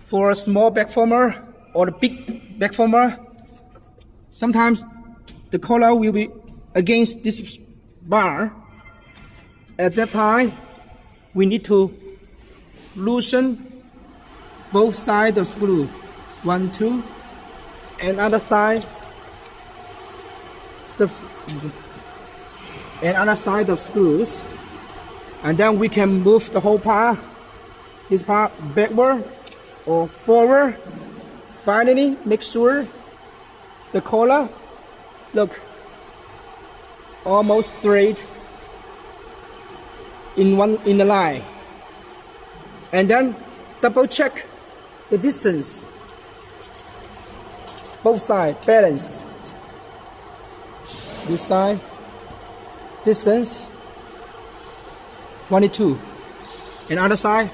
For a small backformer or the big backformer, sometimes the collar will be against this bar. At that time, we need to loosen both sides of screw. 1, 2, and other side. And other side of screws, and then we can move the whole part, this part backward or forward. Finally, make sure the collar look almost straight in the line, and then double check the distance. Both sides balance. This side distance 22, and other side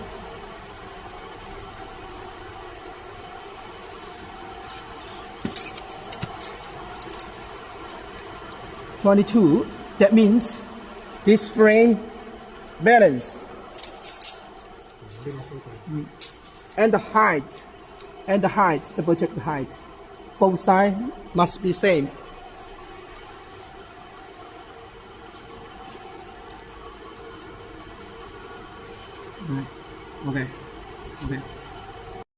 22. That means this frame balance, and the height, double check the height. Both sides must be same. Okay.